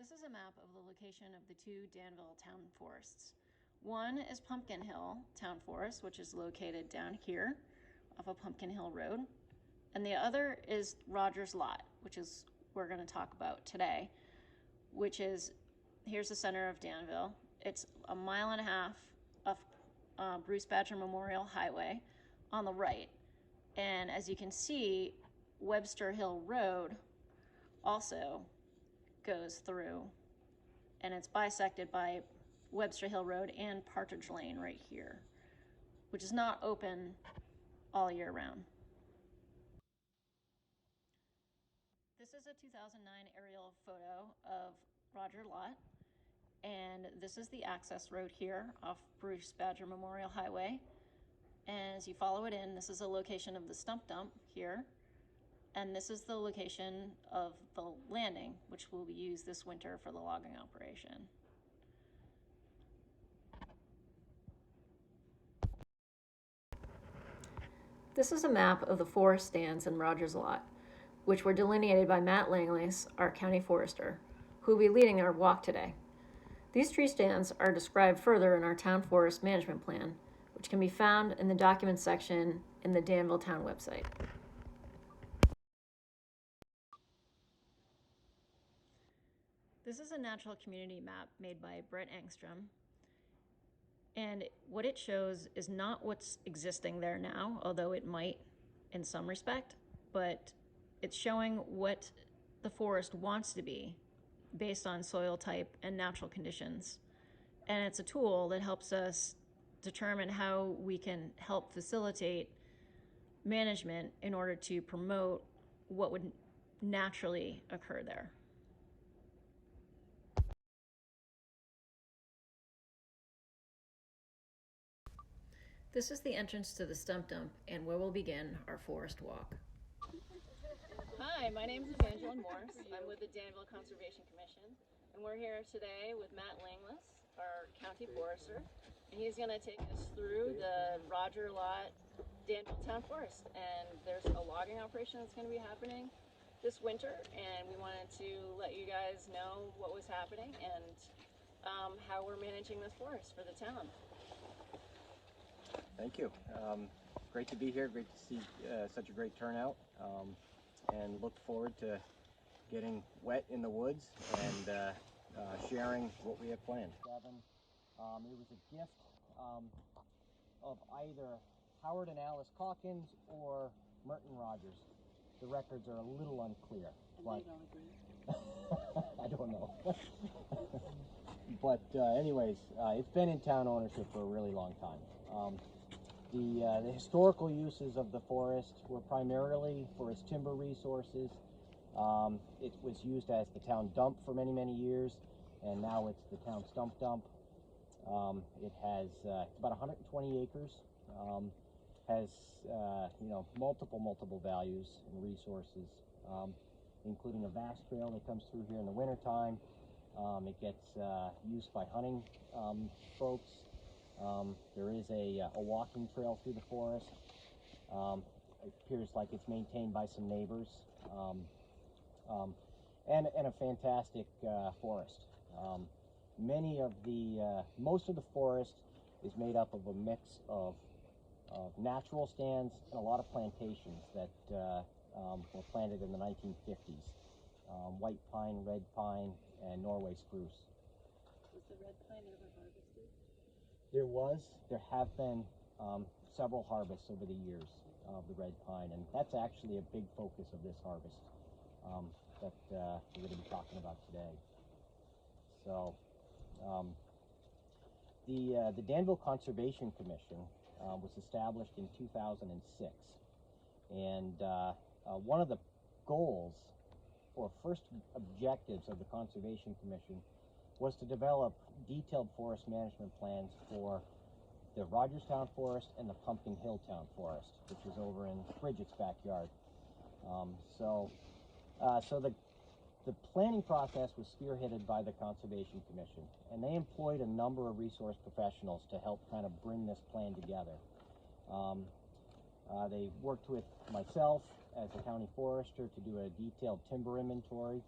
This is a map of the location of the two Danville town forests. One is Pumpkin Hill Town Forest, which is located down here off of Pumpkin Hill Road. And the other is Rogers Lot, which is we're going to talk about today, which is, here's the center of Danville. It's a mile and a half of Bruce Badger Memorial Highway on the right. And as you can see, Webster Hill Road also goes through, and it's bisected by Webster Hill Road and Partridge Lane right here, which is not open all year round. This is a 2009 aerial photo of Roger Lot, and this is the access road here off Bruce Badger Memorial Highway. And as you follow it in, this is a location of the stump dump here, and this is the location of the landing, which will be used this winter for the logging operation. This is a map of the forest stands in Rogers Lot, which were delineated by Matt Langlais, our county forester, who will be leading our walk today. These tree stands are described further in our town forest management plan, which can be found in the documents section in the Danville Town website. This is a natural community map made by Brett Engstrom. And what it shows is not what's existing there now, although it might in some respect, but it's showing what the forest wants to be based on soil type and natural conditions. And it's a tool that helps us determine how we can help facilitate management in order to promote what would naturally occur there. This is the entrance to the stump dump and where we'll begin our forest walk. Hi, my name is Evangeline Morse. I'm with the Danville Conservation Commission, and we're here today with Matt Langlais, our county forester, and he's going to take us through the Roger Lot Danville Town Forest. And there's a logging operation that's going to be happening this winter, and we wanted to let you guys know what was happening and how we're managing this forest for the town. Thank you. Great to be here. Great to see such a great turnout, and look forward to getting wet in the woods and sharing what we have planned. It was a gift of either Howard and Alice Calkins or Merton Rogers. The records are a little unclear. And but they don't agree. I don't know. But anyways, it's been in town ownership for a really long time. The historical uses of the forest were primarily for its timber resources. It was used as the town dump for many, many years, and now it's the town stump dump. It has it's about 120 acres, has multiple values and resources, including a vast trail that comes through here in the wintertime. It gets used by hunting folks. There is a walking trail through the forest. It appears like it's maintained by some neighbors, and a fantastic forest. Most of the forest is made up of a mix of natural stands and a lot of plantations that were planted in the 1950s. White pine, red pine, and Norway spruce. Was the red pine ever harvested? There have been several harvests over the years of the red pine, and that's actually a big focus of this harvest that we're going to be talking about today. So, the Danville Conservation Commission was established in 2006, and one of the goals or first objectives of the Conservation Commission was to develop detailed forest management plans for the Rogers Town Forest and the Pumpkin Hill Town Forest, which is over in Bridget's backyard. So the planning process was spearheaded by the Conservation Commission, and they employed a number of resource professionals to help kind of bring this plan together. They worked with myself as a county forester to do a detailed timber inventory.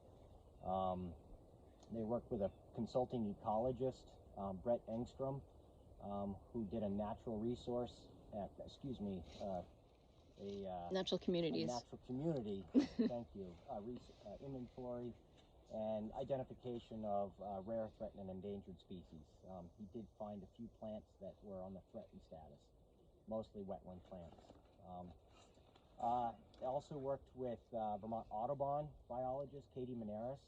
They worked with a consulting ecologist, Brett Engstrom, who did a natural resource, Natural communities. a natural community, thank you, inventory and identification of rare, threatened, and endangered species. He did find a few plants that were on the threatened status, mostly wetland plants. I also worked with Vermont Audubon biologist Katie Maneris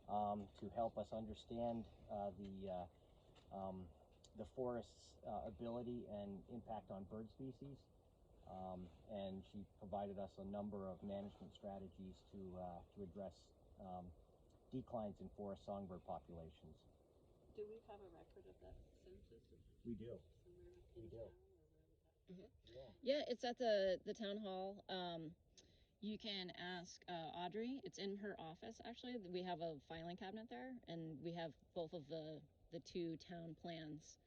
to help us understand the forest's ability and impact on bird species. And she provided us a number of management strategies to address declines in forest songbird populations. Do we have a record of that census? We do. We do. Yeah, it's at the town hall. You can ask Audrey. It's in her office, actually. We have a filing cabinet there, and we have both of the two town plans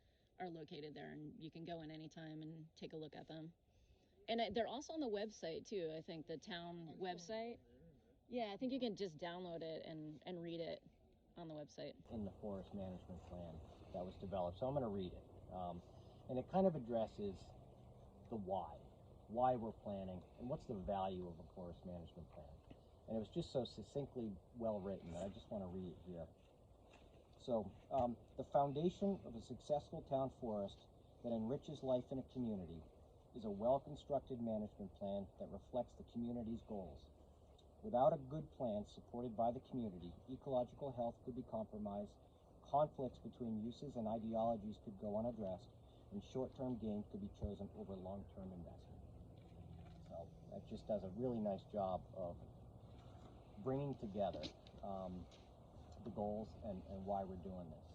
are located there, and you can go in anytime and take a look at them. And they're also on the website, too, I think, the town website. Yeah, I think you can just download it and read it on the website. In the forest management plan that was developed, so I'm going to read it. And it kind of addresses the why we're planning, and what's the value of a forest management plan. And it was just so succinctly well written that I just want to read it here. So, the foundation of a successful town forest that enriches life in a community is a well-constructed management plan that reflects the community's goals. Without a good plan supported by the community, ecological health could be compromised, conflicts between uses and ideologies could go unaddressed, and short-term gain could be chosen over long-term investment. So that just does a really nice job of bringing together the goals and why we're doing this.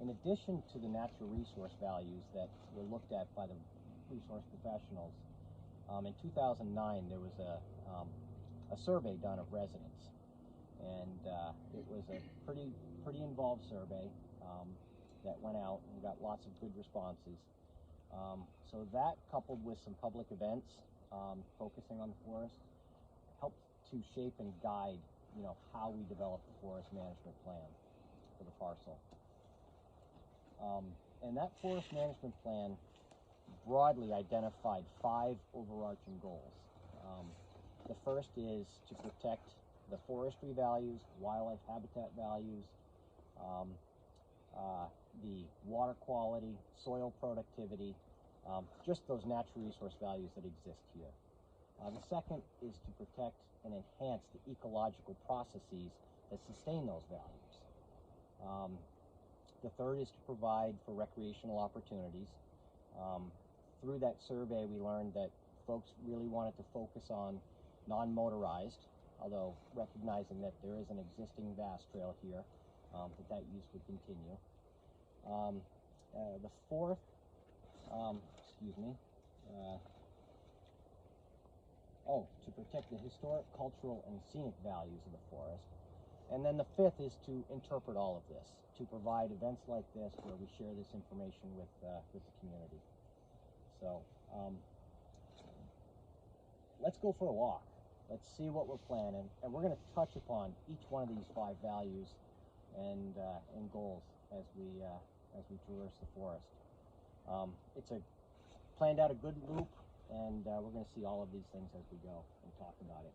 In addition to the natural resource values that were looked at by the resource professionals, in 2009 there was a survey done of residents, and it was a pretty involved survey that went out and got lots of good responses. So that, coupled with some public events focusing on the forest, helped to shape and guide, how we develop the forest management plan for the parcel. And that forest management plan broadly identified 5 overarching goals. The first is to protect the forestry values, wildlife habitat values, the water quality, soil productivity, just those natural resource values that exist here. The second is to protect and enhance the ecological processes that sustain those values. The third is to provide for recreational opportunities. Through that survey, we learned that folks really wanted to focus on non-motorized, although recognizing that there is an existing vast trail here, that use would continue. The fourth, to protect the historic, cultural, and scenic values of the forest. And then the fifth is to interpret all of this, to provide events like this where we share this information with the community. So let's go for a walk. Let's see what we're planning, and we're going to touch upon each one of these 5 values and goals as we traverse the forest. It's planned out a good loop, and we're going to see all of these things as we go and talk about it.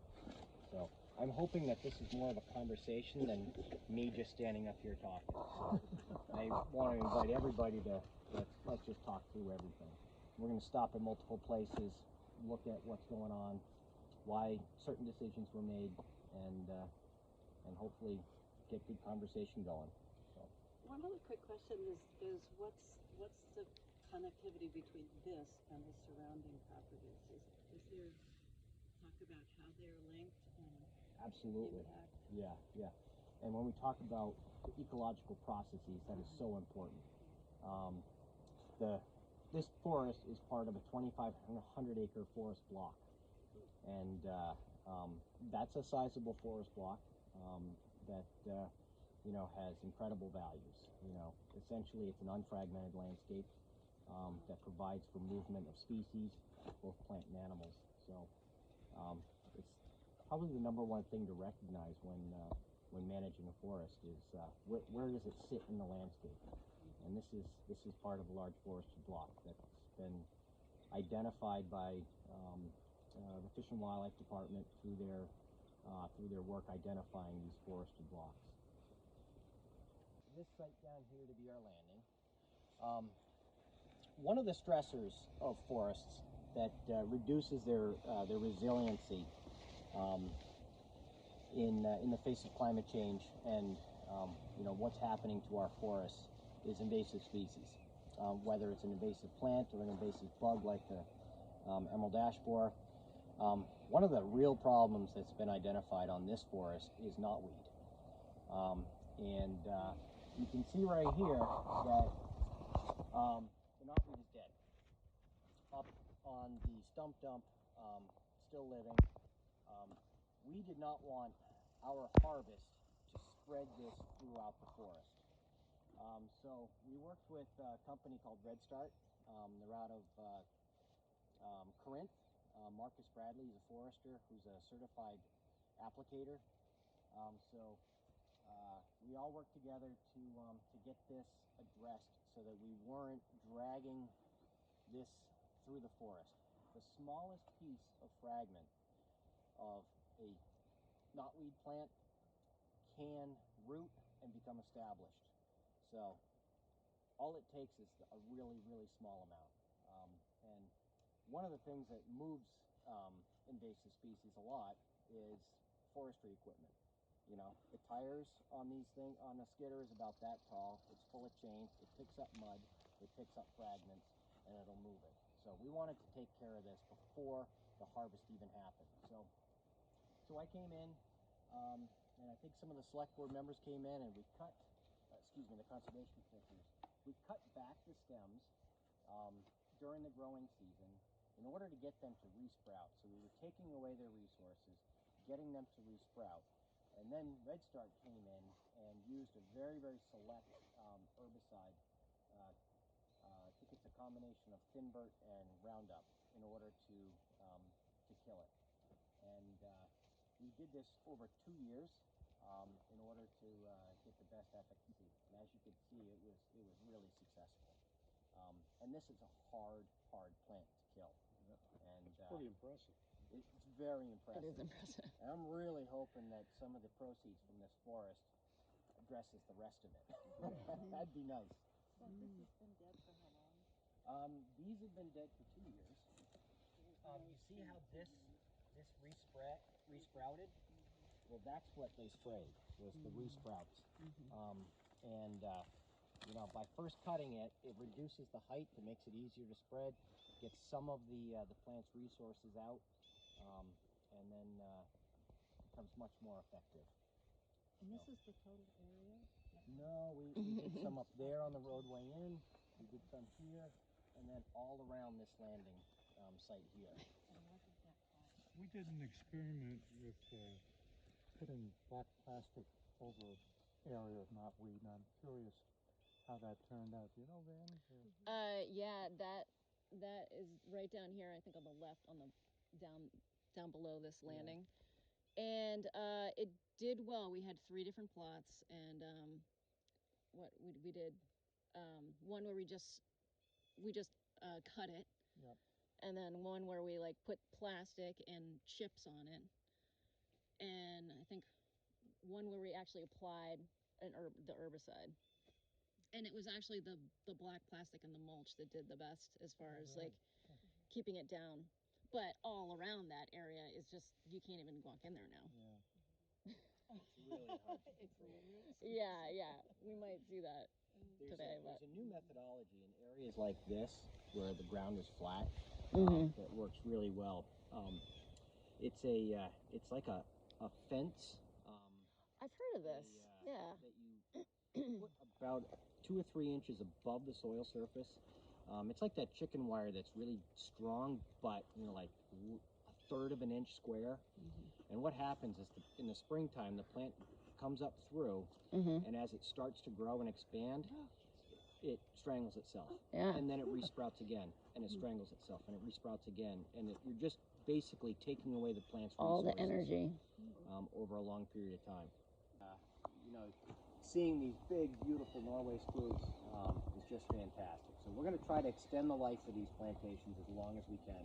So I'm hoping that this is more of a conversation than me just standing up here talking. So I want to invite everybody to let's just talk through everything. We're going to stop at multiple places, look at what's going on, why certain decisions were made, and hopefully get good conversation going. So. One other quick question is what's the connectivity between this and the surrounding properties? Is there talk about how they're linked and Absolutely. impact? Yeah. And when we talk about the ecological processes, that is so important. This forest is part of a 2,500-acre forest block, and that's a sizable forest block that has incredible values. Essentially, it's an unfragmented landscape that provides for movement of species, both plant and animals. So it's probably the number one thing to recognize when when managing a forest is where does it sit in the landscape? And this is part of a large forestry block that's been identified by the Fish and Wildlife Department through their work identifying these forestry blocks. This site down here to be our landing. One of the stressors of forests that reduces their resiliency in the face of climate change and what's happening to our forests is invasive species. Whether it's an invasive plant or an invasive bug like the emerald ash borer. One of the real problems that's been identified on this forest is knotweed. You can see right here that the knotweed is dead. Up on the stump dump, still living. We did not want our harvest to spread this throughout the forest. So we worked with a company called Red Start. They're out of Corinth. Marcus Bradley is a forester who's a certified applicator. We all worked together to get this addressed so that we weren't dragging this through the forest. The smallest piece of fragment of a knotweed plant can root and become established. So all it takes is a really, really small amount. And one of the things that moves invasive species a lot is forestry equipment. You know, the tires on these things, on a skidder is about that tall. It's full of chains. It picks up mud. It picks up fragments, and it'll move it. So we wanted to take care of this before the harvest even happened. So I came in, and I think some of the select board members came in, and we cut, the conservation commissioners, we cut back the stems during the growing season in order to get them to resprout. So we were taking away their resources, getting them to resprout. And then Red Start came in and used a very, very select herbicide. I think it's a combination of Thinbert and Roundup in order to kill it. And we did this over 2 years in order to get the best efficacy. And as you can see, it was really successful. And this is a hard plant to kill. And pretty impressive. It's very impressive. It is impressive. And I'm really hoping that some of the proceeds from this forest addresses the rest of it. That'd be nice. So this has been dead for how long? These have been dead for 2 years. You see how this resprouted? Well, that's what they sprayed, was the resprouts. By first cutting it, it reduces the height, it makes it easier to spread, gets some of the plant's resources out, and then becomes much more effective. And this is the total area? No, we did some up there on the roadway in, we did some here, and then all around this landing site here. And what did that cost? We did an experiment with putting black plastic over area of knotweed, and I'm curious how that turned out. Do you know, Van? Yeah, that is right down here, I think on the left, on the down below this landing. And it did well. We had 3 different plots, and what we did, one where we just cut it. Yep. And then one where we like put plastic and chips on it. And I think one where we actually applied the herbicide. And it was actually the black plastic and the mulch that did the best as far as like keeping it down. But all around that area is just, you can't even walk in there now. Yeah. It's really hard to control. Yeah, we might see that today. There's a new methodology in areas like this where the ground is flat that works really well. It's like a fence. I've heard of this. That you put about 2 or 3 inches above the soil surface. It's like that chicken wire that's really strong, but like a third of an inch square. And what happens is in the springtime, the plant comes up through, and as it starts to grow and expand, it strangles itself. And then it resprouts again, and it strangles itself, and it resprouts again. And you're just basically taking away the plant's resources. All the energy. Over a long period of time. you know, seeing these big, beautiful Norway spruce is just fantastic. So we're going to try to extend the life of these plantations as long as we can,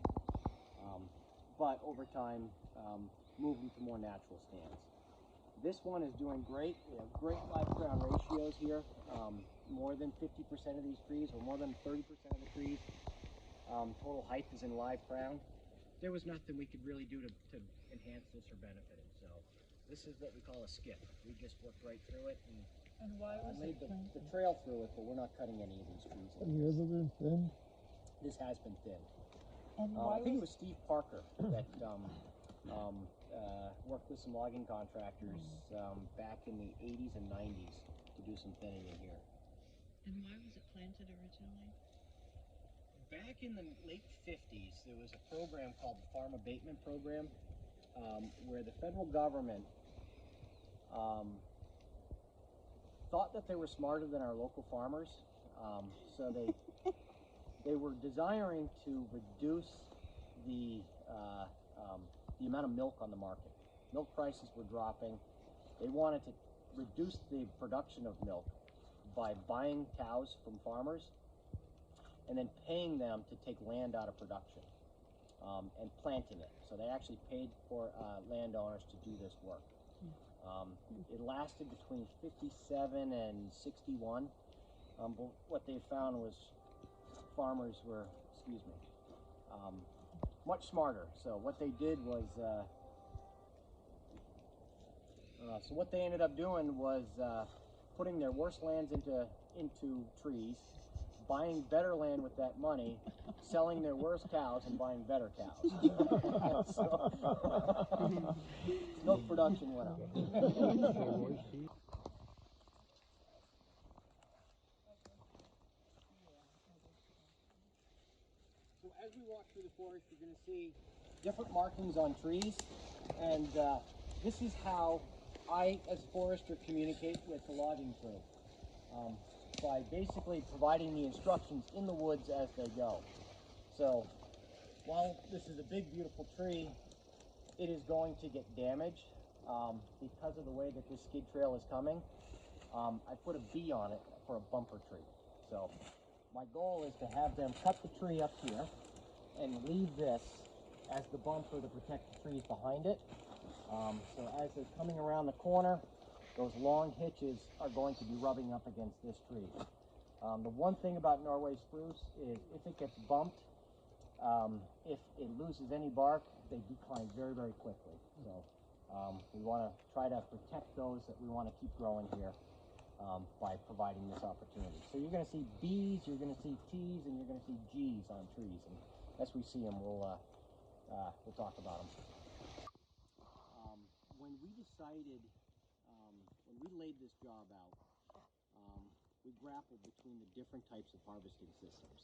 but over time, move them to more natural stands. This one is doing great. We have great live crown ratios here. More than 50% of these trees, or more than 30% of the trees, total height is in live crown. There was nothing we could really do to enhance this or benefit it. So this is what we call a skip. We just worked right through it and why was laid the trail through it, but we're not cutting any of these trees. Have you ever been thinned? This has been thinned. And I think it was Steve Parker that worked with some logging contractors back in the 80s and 90s to do some thinning in here. And why was it planted originally? Back in the late 50s, there was a program called the Farm Abatement Program, where the federal government thought that they were smarter than our local farmers, so they were desiring to reduce the amount of milk on the market. Milk prices were dropping. They wanted to reduce the production of milk by buying cows from farmers and then paying them to take land out of production and planting it. So they actually paid for landowners to do this work. It lasted between 57 and 61. But what they found was farmers were, much smarter. So what they did was, so what they ended up doing was putting their worst lands into trees, buying better land with that money, selling their worst cows and buying better cows. So, milk production went up. So as we walk through the forest, you're going to see different markings on trees, and this is how I, as a forester, communicate with the logging crew, by basically providing the instructions in the woods as they go. So while this is a big, beautiful tree, it is going to get damaged because of the way that this skid trail is coming. I put a B on it for a bumper tree. So my goal is to have them cut the tree up here and leave this as the bumper to protect the trees behind it. So as they're coming around the corner, those long hitches are going to be rubbing up against this tree. The one thing about Norway spruce is if it gets bumped, if it loses any bark, they decline very, very quickly. So we want to try to protect those that we want to keep growing here by providing this opportunity. So you're going to see B's, you're going to see T's, and you're going to see G's on trees. And as we see them, we'll talk about them. When we decided, when we laid this job out, we grappled between the different types of harvesting systems.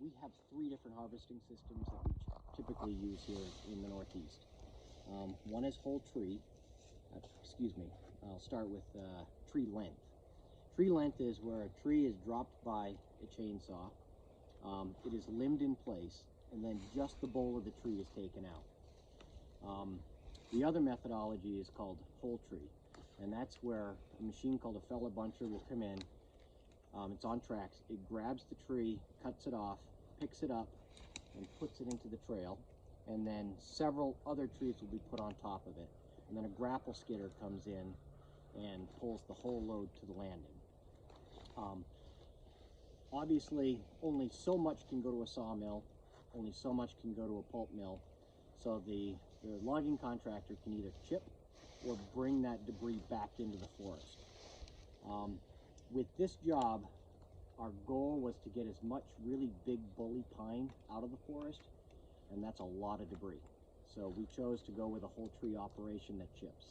We have 3 different harvesting systems that we typically use here in the Northeast. One is whole tree. I'll start with tree length. Tree length is where a tree is dropped by a chainsaw. It is limbed in place, and then just the bole of the tree is taken out. The other methodology is called whole tree, and that's where a machine called a feller buncher will come in. It's on tracks. It grabs the tree, cuts it off, picks it up, and puts it into the trail, and then several other trees will be put on top of it, and then a grapple skidder comes in and pulls the whole load to the landing. Obviously, only so much can go to a sawmill, only so much can go to a pulp mill, so the logging contractor can either chip or bring that debris back into the forest. With this job, our goal was to get as much really big bully pine out of the forest, and that's a lot of debris. So we chose to go with a whole tree operation that chips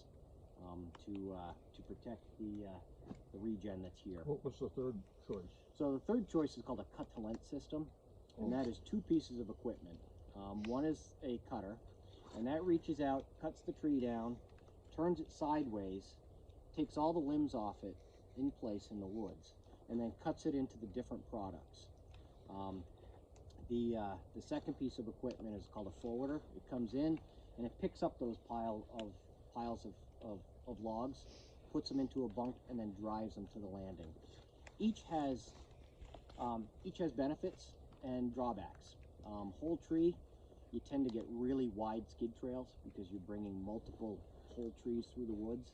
to protect the regen that's here. What was the third choice? So the third choice is called a cut-to-length system, and that is 2 pieces of equipment. One is a cutter, and that reaches out, cuts the tree down, turns it sideways, takes all the limbs off it in place in the woods, and then cuts it into the different products. The second piece of equipment is called a forwarder. It comes in and it picks up those piles of logs, puts them into a bunk, and then drives them to the landing. Each has benefits and drawbacks. Whole tree, you tend to get really wide skid trails because you're bringing multiple whole trees through the woods.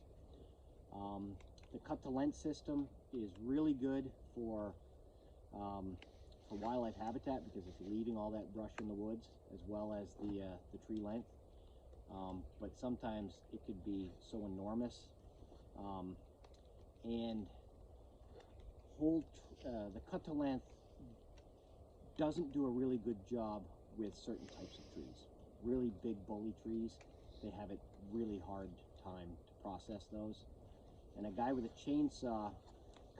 The cut to length system is really good for wildlife habitat because it's leaving all that brush in the woods as well as the tree length. But sometimes it could be so enormous, and the cut to length doesn't do a really good job with certain types of trees. Really big bully trees, they have it really hard time to process those. And a guy with a chainsaw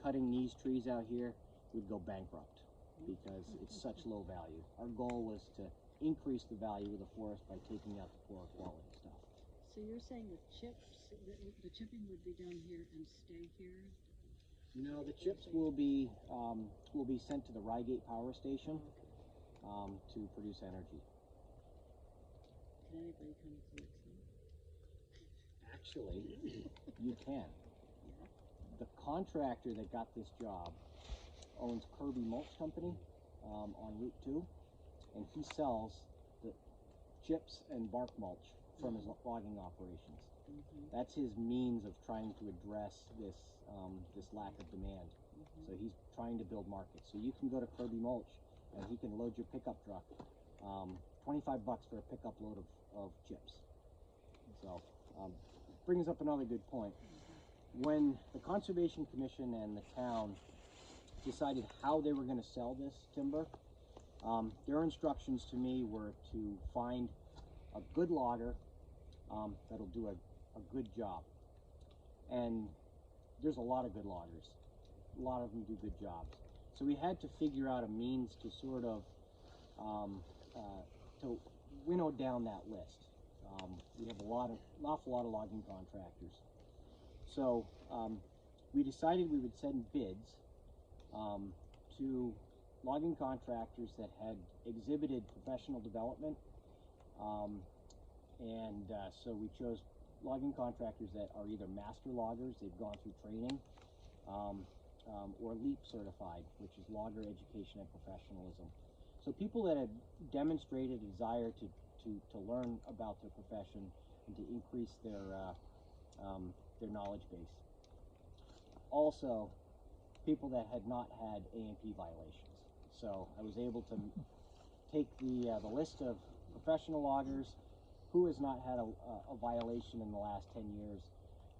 cutting these trees out here would go bankrupt because it's such low value. Our goal was to increase the value of the forest by taking out the poorer quality stuff. So you're saying the chips, the chipping would be done here and stay here? No, the chips will be sent to the Rygate power station to produce energy. Can anybody come collect some? Actually, you can. The contractor that got this job owns Kirby Mulch Company on Route 2, and he sells the chips and bark mulch from his logging operations. That's his means of trying to address this lack of demand. So he's trying to build markets. So you can go to Kirby Mulch and he can load your pickup truck, $25 for a pickup load of chips. So brings up another good point. When the Conservation Commission and the town decided how they were going to sell this timber, their instructions to me were to find a good logger that'll do a good job. And there's a lot of good loggers. A lot of them do good jobs. So we had to figure out a means to sort of to winnow down that list. We have an awful lot of logging contractors. So we decided we would send bids to logging contractors that had exhibited professional development. So we chose logging contractors that are either master loggers, they've gone through training, or LEAP certified, which is Logger Education and Professionalism. So people that have demonstrated a desire to learn about their profession and to increase their knowledge base. Also, people that had not had A&P violations. So I was able to take the list of professional loggers who has not had a violation in the last 10 years,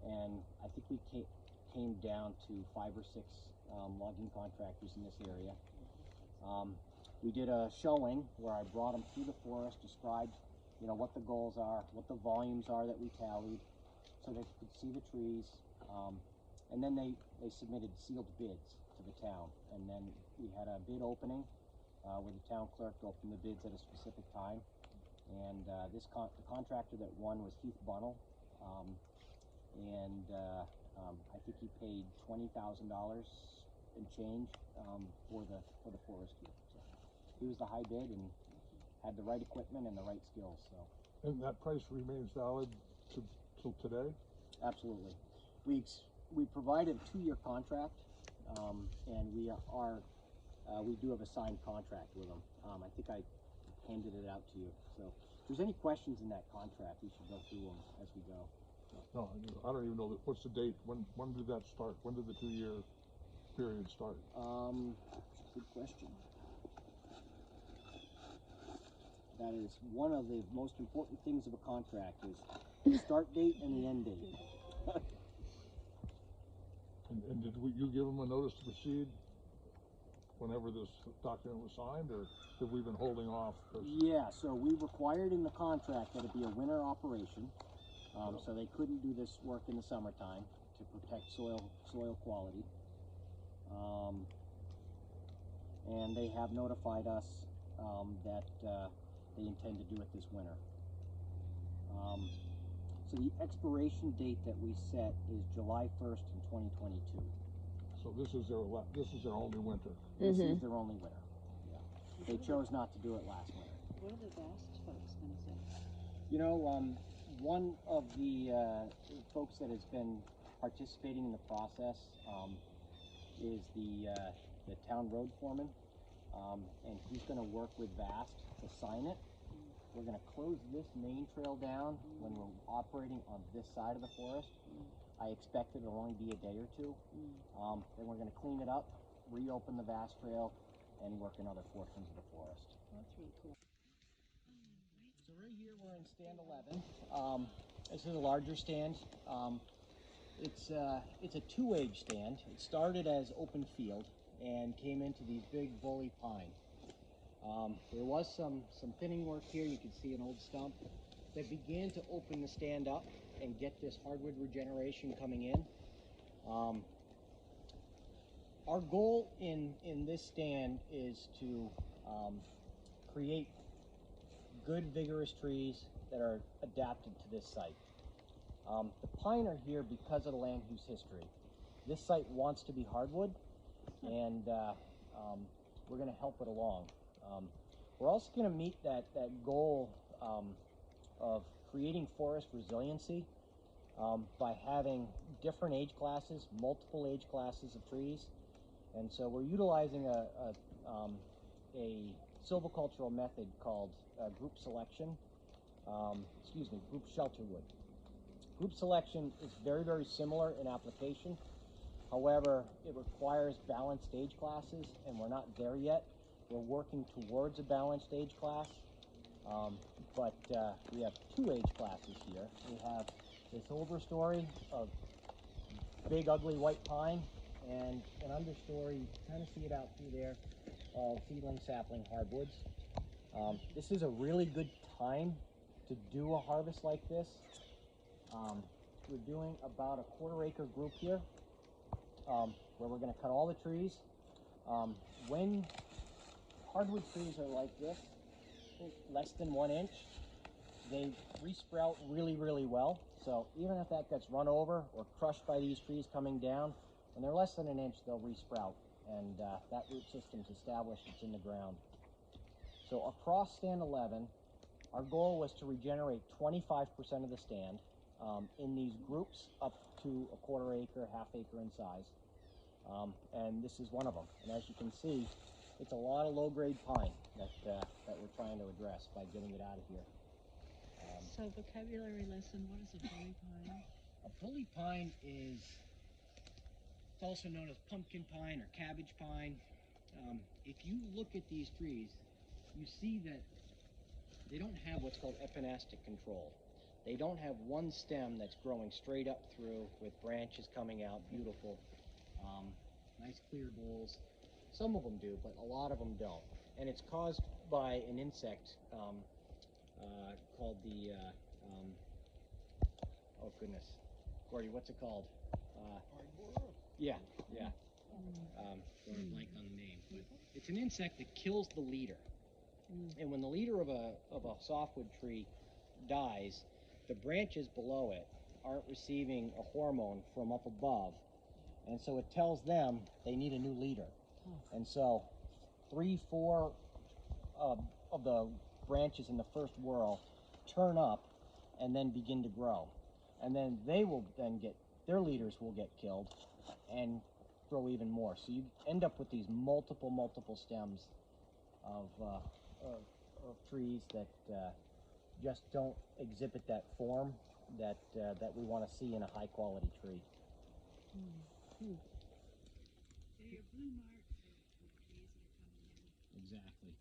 and I think we came down to 5 or 6 logging contractors in this area. We did a showing where I brought them through the forest, described, what the goals are, what the volumes are that we tallied, so they could see the trees. And then they submitted sealed bids to the town, and then we had a bid opening where the town clerk opened the bids at a specific time. And the contractor that won was Heath Bunnell, I think he paid $20,000 and change for the forest here. So he was the high bid and had the right equipment and the right skills. So. And that price remains valid till today? Absolutely. We provided a 2-year contract, and we do have a signed contract with them. I think I handed it out to you. So if there's any questions in that contract, we should go through them as we go. No, I don't even know what's the date. When did that start? When did the 2-year period start? Good question. That is one of the most important things of a contract is the start date and the end date. And did you give them a notice to proceed whenever this document was signed, or have we been holding off? Yeah, so we required in the contract that it be a winter operation, so they couldn't do this work in the summertime to protect soil quality. And they have notified us that they intend to do it this winter. So the expiration date that we set is July 1st in 2022. So this is their only winter. This is their only winter. Yeah. They chose not to do it last winter. What are the Vast folks going to say? One of the folks that has been participating in the process is the town road foreman, and he's going to work with VAST to sign it. We're going to close this main trail down when we're operating on this side of the forest. I expect it'll only be a day or two. Then we're going to clean it up, reopen the VAST trail, and work in other portions of the forest. That's really cool. So right here we're in stand 11. This is a larger stand. It's a two-age stand. It started as open field and came into these big woolly pine. There was some thinning work here. You can see an old stump that began to open the stand up and get this hardwood regeneration coming in. Our goal in this stand is to create good, vigorous trees that are adapted to this site. The pine are here because of the land use history. This site wants to be hardwood, and we're going to help it along. We're also going to meet that goal of creating forest resiliency by having different age classes, multiple age classes of trees. And so we're utilizing a silvicultural method called group selection, group shelter wood. Group selection is very, very similar in application. However, it requires balanced age classes, and we're not there yet. We're working towards a balanced age class, but we have two age classes here. We have this overstory of big, ugly white pine, and an understory, you kind of see it out through there, of seedling sapling hardwoods. This is a really good time to do a harvest like this. We're doing about a 1/4 acre group here, where we're going to cut all the trees. When hardwood trees are like this, less than 1 inch, they resprout really, really well. So even if that gets run over or crushed by these trees coming down, when they're less than 1 inch, they'll resprout, and that root system's established, it's in the ground. So across stand 11, our goal was to regenerate 25% of the stand in these groups up to a 1/4 acre, 1/2 acre in size. And this is one of them. And as you can see, it's a lot of low-grade pine that we're trying to address by getting it out of here. So vocabulary lesson, what is a pulley pine? A pulley pine is, it's also known as pumpkin pine or cabbage pine. If you look at these trees, you see that they don't have what's called epinastic control. They don't have one stem that's growing straight up through with branches coming out, beautiful, nice clear bowls. Some of them do, but a lot of them don't. And it's caused by an insect called the, oh goodness, Gordy, what's it called? Yeah. Going blank on the name, but it's an insect that kills the leader. And when the leader of a softwood tree dies, the branches below it aren't receiving a hormone from up above, and so it tells them they need a new leader. And so 3-4 of the branches in the first whorl turn up and then begin to grow, and then they will then get, their leaders will get killed and grow even more. So you end up with these multiple stems of trees that just don't exhibit that form that we want to see in a high quality tree. They're your blue marks for the trees that are coming in. Exactly.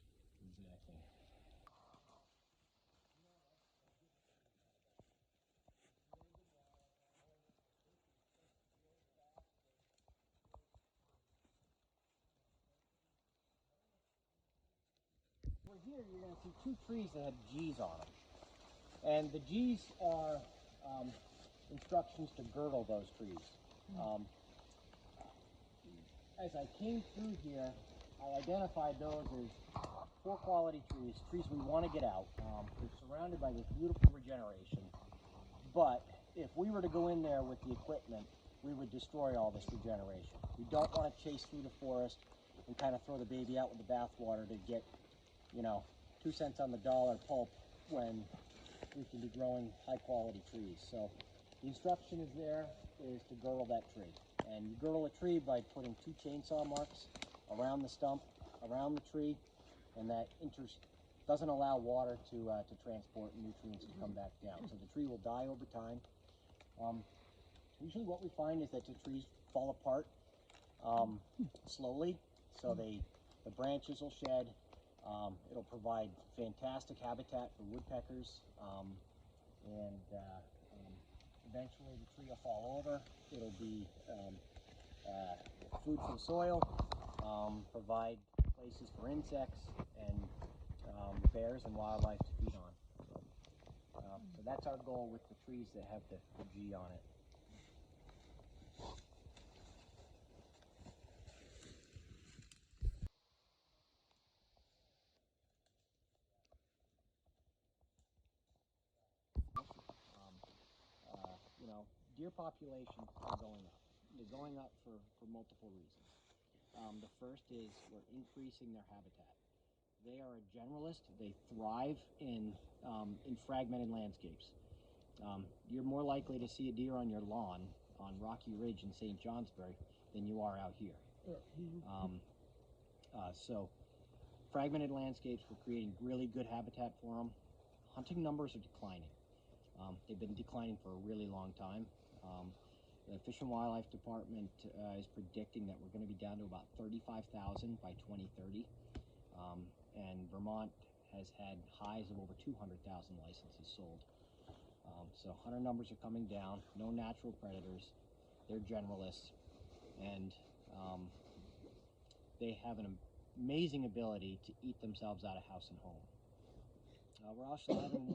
Well, here you're going to see two trees that have G's on them. And the G's are instructions to girdle those trees. As I came through here, I identified those as poor quality trees we want to get out. They're surrounded by this beautiful regeneration. But if we were to go in there with the equipment, we would destroy all this regeneration. We don't want to chase through the forest and kind of throw the baby out with the bathwater to get, 2 cents on the dollar pulp when we can be growing high quality trees. So the instruction is there. is to girdle that tree. And you girdle a tree by putting 2 chainsaw marks around the stump, around the tree, and that doesn't allow water to transport nutrients to come back down. So the tree will die over time. Usually what we find is that the trees fall apart slowly, so the branches will shed. It'll provide fantastic habitat for woodpeckers, and eventually the tree will fall over. It'll be food for the soil, provide places for insects and bears and wildlife to feed on. So that's our goal with the trees that have the G on it. You know, deer populations are going up. They're going up for multiple reasons. The first is we're increasing their habitat. They are a generalist. They thrive in fragmented landscapes. You're more likely to see a deer on your lawn on Rocky Ridge in St. Johnsbury than you are out here. So fragmented landscapes, we're creating really good habitat for them. Hunting numbers are declining. They've been declining for a really long time. The Fish and Wildlife Department is predicting that we're going to be down to about 35,000 by 2030. And Vermont has had highs of over 200,000 licenses sold. So hunter numbers are coming down, no natural predators, they're generalists, and they have an amazing ability to eat themselves out of house and home. We're also having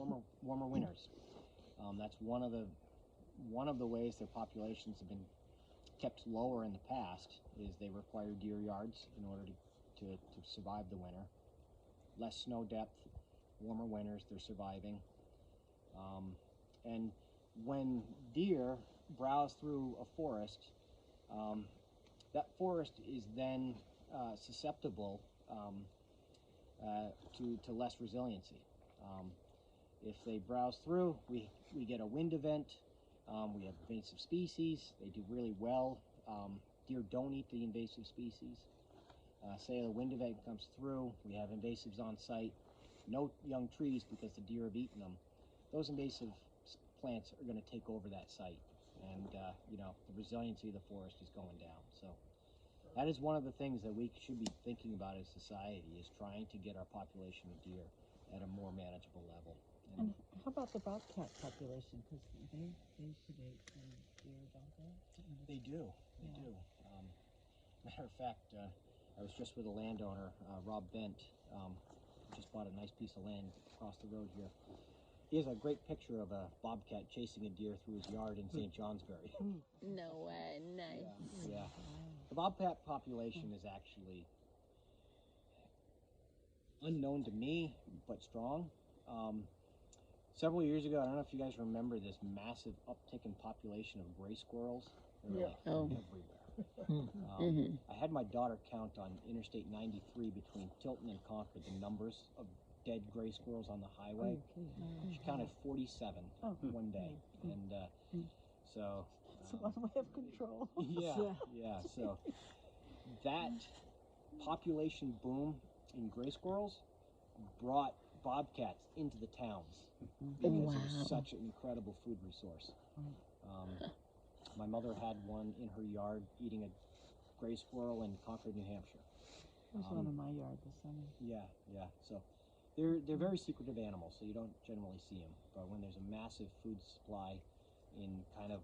warmer winters. That's one of the ways their populations have been kept lower in the past, is they require deer yards in order to survive the winter. Less snow depth, warmer winters, they're surviving. And when deer browse through a forest, that forest is then susceptible to less resiliency. If they browse through, we get a wind event, we have invasive species, they do really well. Deer don't eat the invasive species. Say the wind event comes through, we have invasives on site, no young trees because the deer have eaten them. Those invasive plants are going to take over that site, and you know, the resiliency of the forest is going down. So that is one of the things that we should be thinking about as society, is trying to get our population of deer at a more manageable level. And how about the bobcat population? Because they predate deer, don't they? They do. They do. Matter of fact, I was just with a landowner, Rob Bent, just bought a nice piece of land across the road here. He has a great picture of a bobcat chasing a deer through his yard in St. Johnsbury. No way, nice. Yeah. The bobcat population is actually unknown to me, but strong. Several years ago, I don't know if you guys remember this massive uptick in population of gray squirrels. They were like everywhere. I had my daughter count on Interstate 93 between Tilton and Concord the numbers of dead gray squirrels on the highway. She counted 47 one day, and so It's one way of control. yeah. So that population boom in gray squirrels brought bobcats into the towns because it was such an incredible food resource. My mother had one in her yard eating a gray squirrel in Concord, New Hampshire. There's one in my yard this summer. Yeah. So they're very secretive animals, so you don't generally see them. But when there's a massive food supply in kind of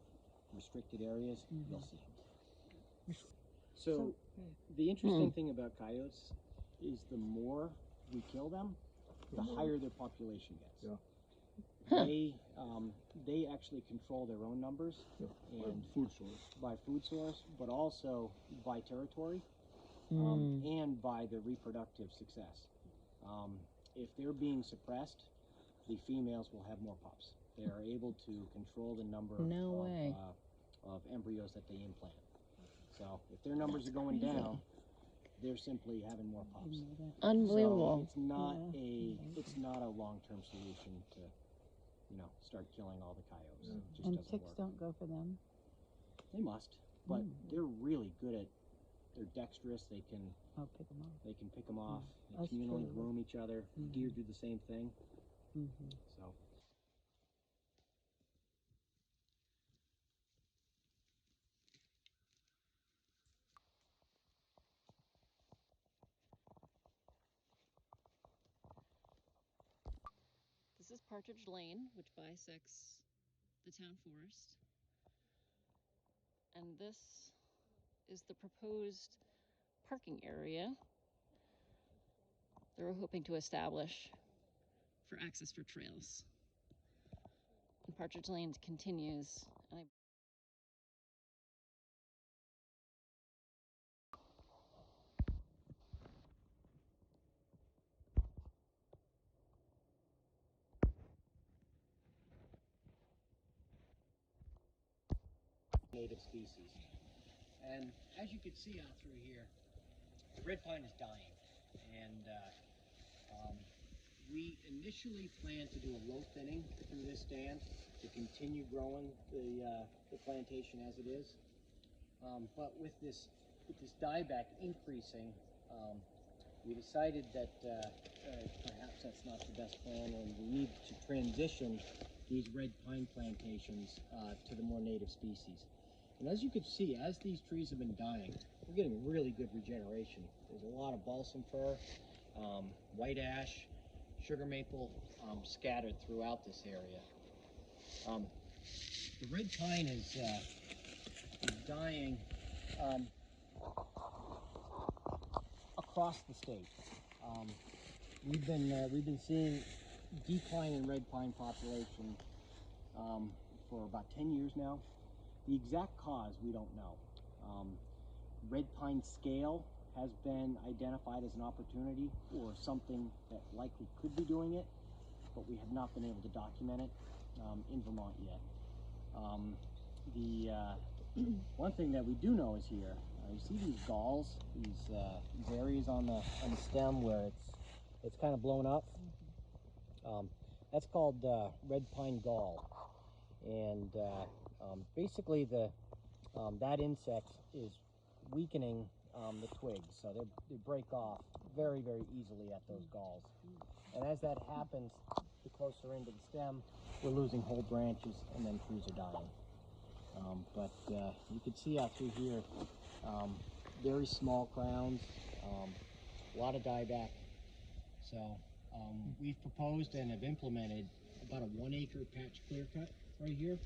restricted areas, you'll see them. So the interesting thing about coyotes is the more we kill them, the higher their population gets. Yeah. They actually control their own numbers, and by food source, but also by territory, and by their reproductive success. If they're being suppressed, the females will have more pups. They are able to control the number of embryos that they implant. So if their numbers are going down, they're simply having more pups. Unbelievable. So it's not a long-term solution to, start killing all the coyotes. It just And doesn't ticks work. don't go for them? They must, but they're really good at. They're dexterous. They can. I'll pick them off. They can pick them off. They That's communally true. groom each other. Deer do the same thing. So. This is Partridge Lane, which bisects the town forest. And this is the proposed parking area they're hoping to establish for access for trails. And Partridge Lane continues. And Native species. And as you can see out through here, the red pine is dying. And we initially planned to do a low thinning through this stand to continue growing the plantation as it is. But with this dieback increasing, we decided that perhaps that's not the best plan, and we need to transition these red pine plantations to the more native species. And as you can see, as these trees have been dying, we're getting really good regeneration. There's a lot of balsam fir, white ash, sugar maple scattered throughout this area. The red pine is dying across the state. We've been seeing decline in red pine population for about 10 years now. The exact cause we don't know. Red pine scale has been identified as an opportunity or something that likely could be doing it, but we have not been able to document it in Vermont yet. One thing that we do know is here, you see these galls, these areas on the stem where it's kind of blown up. That's called red pine gall, and basically that insect is weakening the twigs, so they break off very, very easily at those galls. And as that happens, the closer into the stem, we're losing whole branches, and then trees are dying. But you can see out through here, very small crowns, a lot of dieback. So we've proposed and have implemented about a 1 acre patch clear cut right here,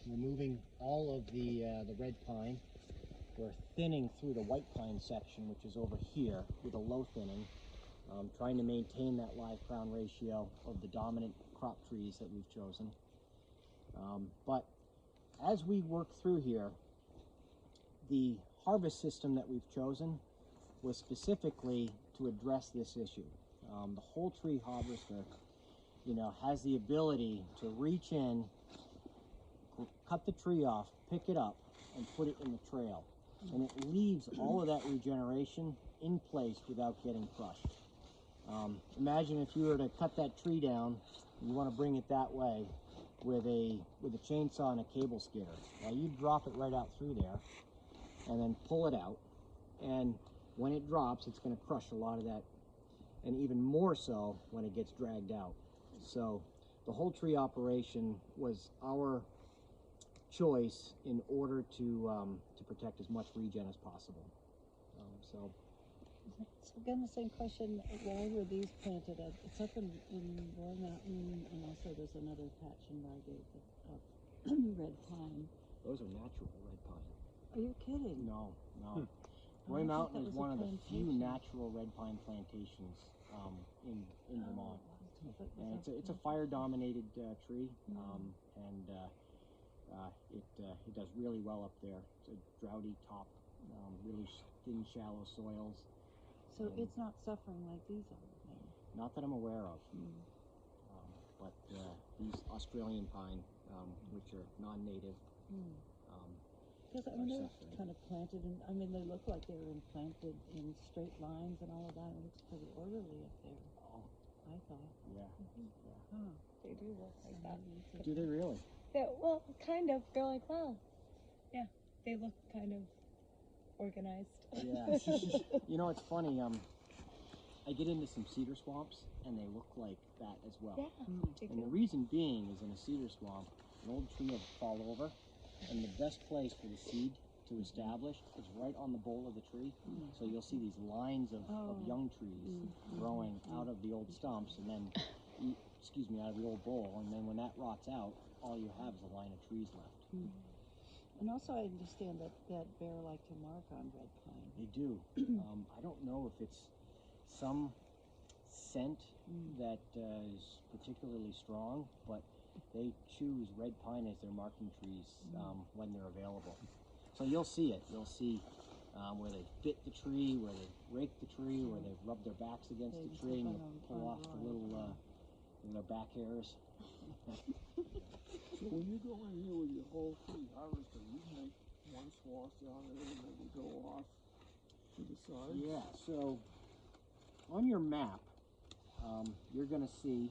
removing all of the red pine. We're thinning through the white pine section, which is over here, with a low thinning, trying to maintain that live crown ratio of the dominant crop trees that we've chosen. But as we work through here, the harvest system that we've chosen was specifically to address this issue. The whole tree harvester, has the ability to reach in, cut the tree off, pick it up, and put it in the trail. And it leaves all of that regeneration in place without getting crushed. Imagine if you were to cut that tree down, and you want to bring it that way with a chainsaw and a cable skidder. Well, you drop it right out through there, and then pull it out. And when it drops, it's going to crush a lot of that, and even more so when it gets dragged out. So the whole tree operation was our choice in order to protect as much regen as possible. So again, the same question, why were these planted at, it's up in Roy Mountain, and also there's another patch in Reigate of red pine. those are natural red pine. Are you kidding? No. Roy Mountain is one of the few natural red pine plantations in Vermont. And it's a fire-dominated tree, and it does really well up there. It's a droughty top, really thin, shallow soils. So it's not suffering like these are then? Not that I'm aware of. But these Australian pine, which are non-native, because they're kind of planted in, they look like they were implanted in straight lines and all of that. It looks pretty orderly up there. Oh, I thought. yeah. They do look like that. Do they really? Yeah, well, kind of. They're like, wow. Yeah, they look kind of organized. Yeah. You know, it's funny. I get into some cedar swamps, and they look like that as well. Yeah. And the reason being is in a cedar swamp, an old tree will fall over, and the best place for the seed to establish is right on the bole of the tree. So you'll see these lines of young trees growing out of the old stumps, and then, out of the old bole, and then when that rots out, all you have is a line of trees left. And also I understand that bear like to mark on red pine. They do. I don't know if it's some scent that is particularly strong, but they choose red pine as their marking trees when they're available. So you'll see it. You'll see where they bit the tree, where they rake the tree, where they rub their backs against the tree and pull off the little their back hairs. So when you go in here with your whole tree harvester, you make one swath down there and then you go off to the side? Yeah, so on your map, you're going to see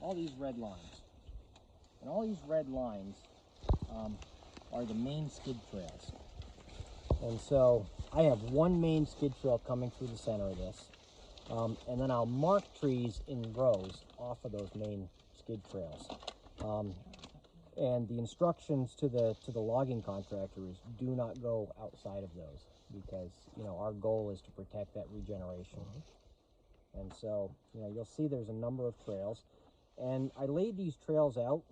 all these red lines. And all these red lines are the main skid trails. And so I have one main skid trail coming through the center of this. And then I'll mark trees in rows off of those main skid trails. And the instructions to the logging contractor is do not go outside of those, because our goal is to protect that regeneration. And so you'll see there's a number of trails, and I laid these trails out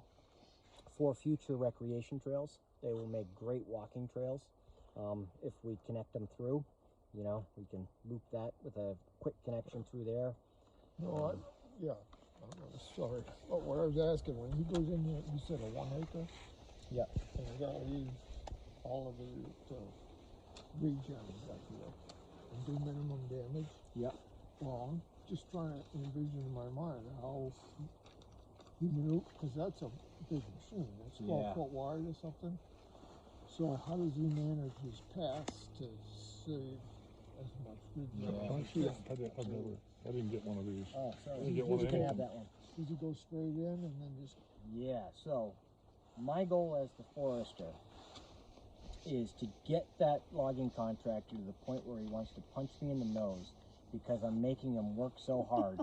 for future recreation trails. They will make great walking trails if we connect them through. We can loop that with a quick connection through there. No, sorry. But what I was asking, when he goes in there, you said a 1 acre? Yeah. And you gotta leave all of it regen back here and do minimum damage? Yeah. Well, I'm just trying to envision in my mind how he maneuver, because that's a big machine. It's 12 foot wide or something. So how does he manage his paths to save as much regen? I didn't get one of these. Oh, sorry. You You can have that one. Does he go straight in and then just... Yeah, so my goal as the forester is to get that logging contractor to the point where he wants to punch me in the nose, because I'm making him work so hard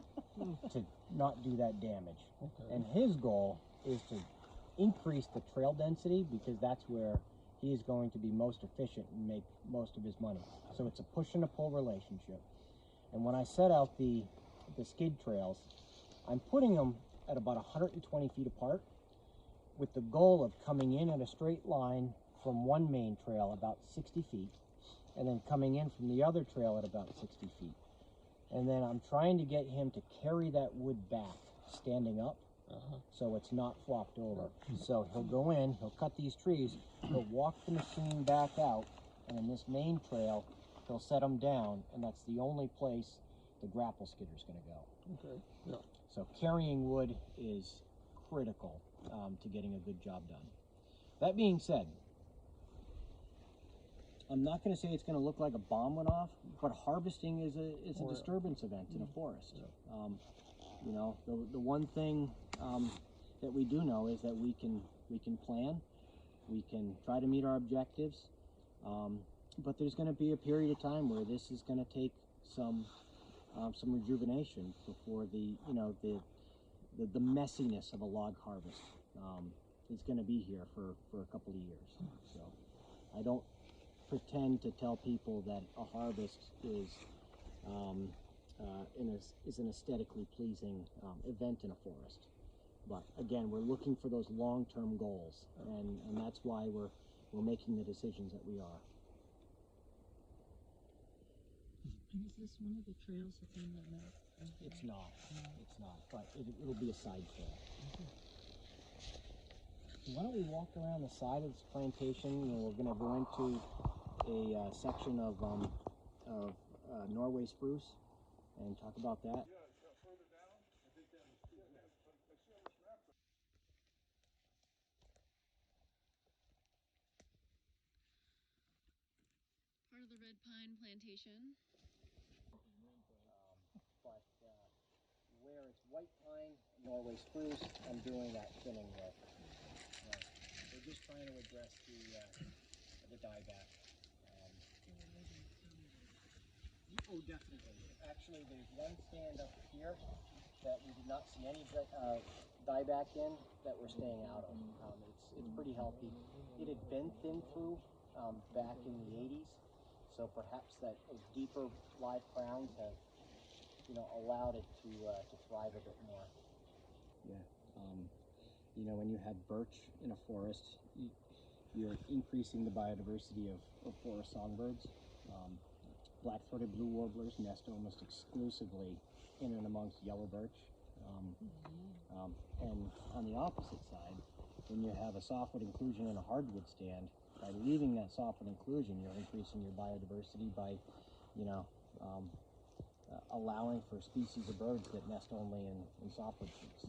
to not do that damage. Okay. And his goal is to increase the trail density, because that's where he is going to be most efficient and make most of his money. So it's a push and a pull relationship. And when I set out the skid trails, I'm putting them at about 120 feet apart, with the goal of coming in a straight line from one main trail about 60 feet, and then coming in from the other trail at about 60 feet. And then I'm trying to get him to carry that wood back, standing up, so it's not flopped over. So he'll go in, he'll cut these trees, he'll walk the machine back out, and in this main trail, he'll set them down, and that's the only place the grapple skidder's going to go. Okay, yeah. So carrying wood is critical to getting a good job done. That being said, I'm not going to say it's going to look like a bomb went off, but harvesting is a disturbance event in a forest. The one thing that we do know is that we can plan, we can try to meet our objectives, but there's going to be a period of time where this is going to take some rejuvenation before the messiness of a log harvest is going to be here for a couple of years. So I don't pretend to tell people that a harvest is an aesthetically pleasing event in a forest. But again, we're looking for those long-term goals, and that's why we're making the decisions that we are. And is this one of the trails that's on the map? It's not. It's not. But it'll be a side trail. Why don't we walk around the side of this plantation, and we're going to go into a section of Norway spruce and talk about that. Part of the red pine plantation. But where it's white pine, Norway spruce, I'm doing that thinning with. just trying to address the dieback. Oh, definitely. Actually, there's one stand up here that we did not see any dieback in that we're staying out of. It's pretty healthy. It had been thinned through back in the 80s, so perhaps those deeper live crowns have, allowed it to thrive a bit more. Yeah. When you have birch in a forest, you're increasing the biodiversity of forest songbirds. Black-throated blue warblers nest almost exclusively in and amongst yellow birch. And on the opposite side, when you have a softwood inclusion in a hardwood stand, by leaving that softwood inclusion, you're increasing your biodiversity by, allowing for species of birds that nest only in softwood trees.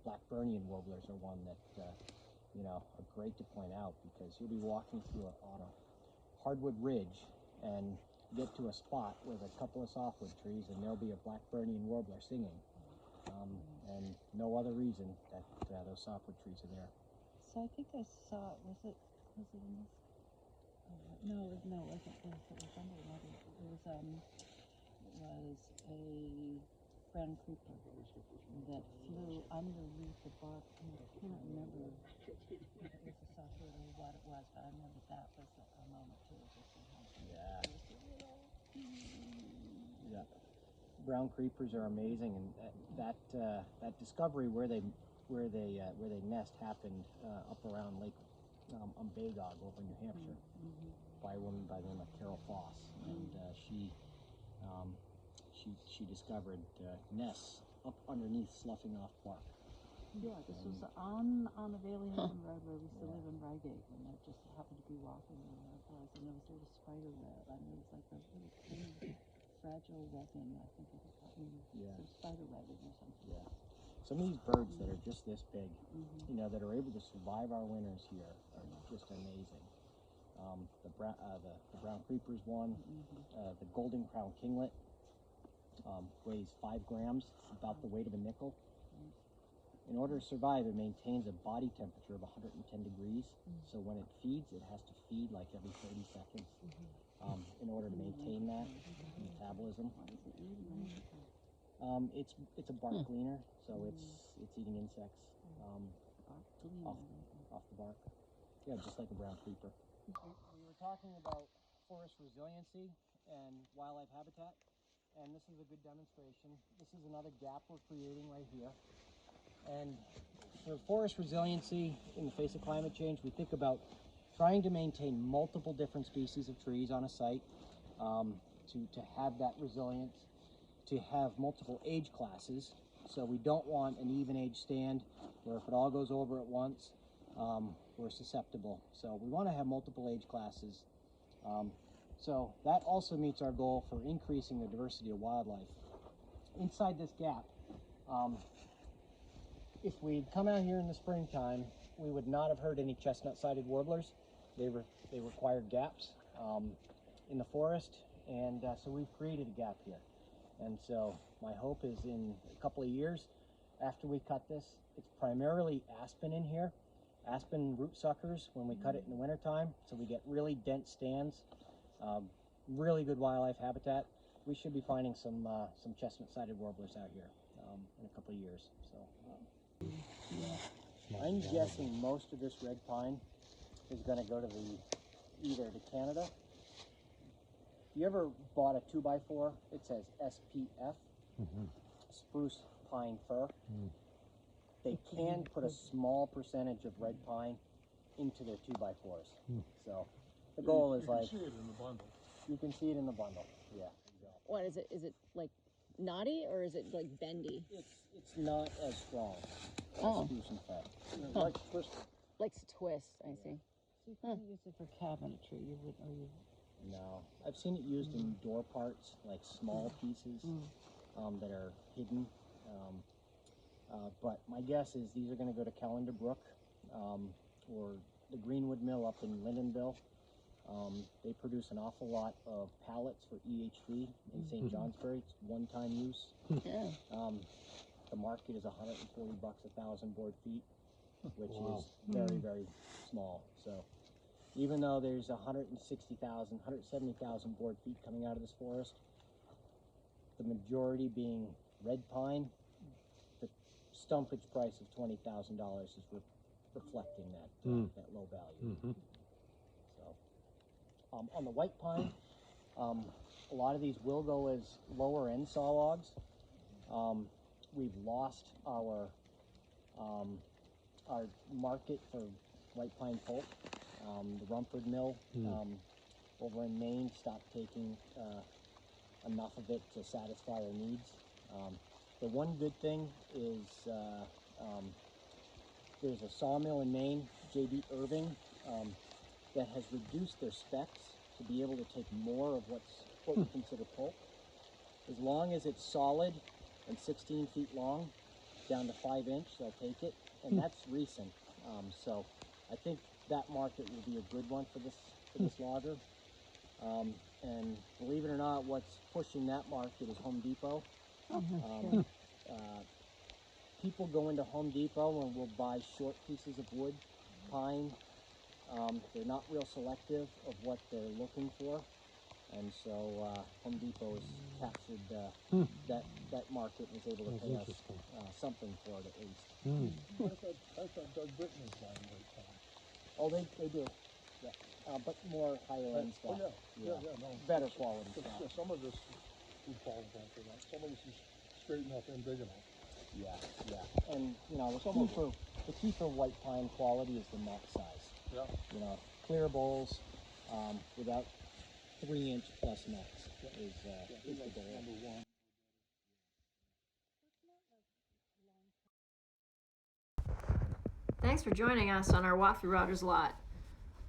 Blackburnian warblers are one that, are great to point out, because you'll be walking through on a hardwood ridge and get to a spot with a couple of softwood trees, and there'll be a Blackburnian warbler singing, and no other reason that those softwood trees are there. So I think I saw, was it in this? No, it wasn't this. It was under another. It was a brown creeper that flew underneath the bark. And I cannot remember if it was a softwood or what it was, but I remember that was a moment too. Yeah. Brown creepers are amazing, and that discovery where they nest happened up around Lake Umbagog over in New Hampshire by a woman by the name of Carol Foss, and she discovered nests up underneath sloughing off bark. Yeah, this was on the Bailey Haven Road where we still live in Reigate, and I just happened to be walking and there it was, and there was a little spider web. I mean, it was like a little tiny, fragile webbing. I think it was probably some spider webbing or something. Yeah. Some of these birds that are just this big, that are able to survive our winters here are just amazing. The brown creeper's one, the golden crown kinglet weighs 5 grams, about the weight of a nickel. In order to survive, it maintains a body temperature of 110 degrees. So when it feeds, it has to feed like every 30 seconds in order to maintain that metabolism. It's a bark gleaner, so it's eating insects off the bark. Yeah, just like a brown creeper. We were talking about forest resiliency and wildlife habitat, and this is a good demonstration. This is another gap we're creating right here. And for forest resiliency in the face of climate change, we think about trying to maintain multiple different species of trees on a site to have that resilience, to have multiple age classes. So we don't want an even age stand where if it all goes over at once, we're susceptible. So we want to have multiple age classes. So that also meets our goal for increasing the diversity of wildlife. Inside this gap, if we'd come out here in the springtime, we would not have heard any chestnut-sided warblers. They required gaps in the forest, and so we've created a gap here. And so my hope is in a couple of years, after we cut this, it's primarily aspen in here, aspen root suckers when we cut it in the wintertime, so we get really dense stands, really good wildlife habitat. We should be finding some chestnut-sided warblers out here in a couple of years. So. I'm guessing most of this red pine is going to go to either to Canada. You ever bought a 2x4? It says SPF, spruce pine fir. They can put a small percentage of red pine into their 2x4s. So the goal is like, you can see it in the bundle. You can see it in the bundle. Yeah. Exactly. What is it? Is it like knotty or is it like bendy? It's not as strong. Spruce and fir. It likes twisting. Likes to twist, I see. So you couldn't use it for cabinetry, you would, or you? No, I've seen it used in door parts, like small pieces that are hidden. But my guess is these are going to go to Caledonia Brook or the Greenwood Mill up in Lyndonville. They produce an awful lot of pallets for EHV in St. Johnsbury. It's one-time use. The market is $140 a 1,000 board feet. which Wow. is very, very small. So even though there's 160,000, 170,000 board feet coming out of this forest, the majority being red pine, the stumpage price of $20,000 is reflecting that low value. So on the white pine, a lot of these will go as lower end saw logs. We've lost our market for white pine pulp. The Rumford Mill over in Maine stopped taking enough of it to satisfy our needs. The one good thing is there's a sawmill in Maine, J.D. Irving, that has reduced their specs to be able to take more of what we consider pulp. As long as it's solid and 16 feet long, down to 5 inch, they'll take it, and that's recent. So I think that market will be a good one for this logger. And believe it or not, what's pushing that market is Home Depot. People go into Home Depot and will buy short pieces of wood, pine. They're not real selective of what they're looking for, and so Home Depot has captured that market and was able to pay us something for it at least. I thought Doug Britton was buying white pine. Oh, they do, yeah, but more higher end stuff. No. Better quality stuff. Yeah, some of this we qualify for that. Some of this is straight enough and big enough. Yeah, and you know the key for white pine quality is the neck size. Yeah. You know, clear bowls without 3 inch plus necks is the goal. Number one. Thanks for joining us on our walk through Rogers Lot.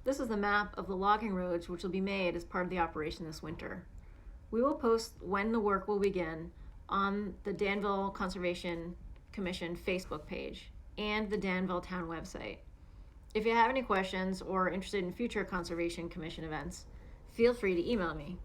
This is the map of the logging roads which will be made as part of the operation this winter. We will post when the work will begin on the Danville Conservation Commission Facebook page and the Danville Town website. If you have any questions or are interested in future Conservation Commission events, feel free to email me.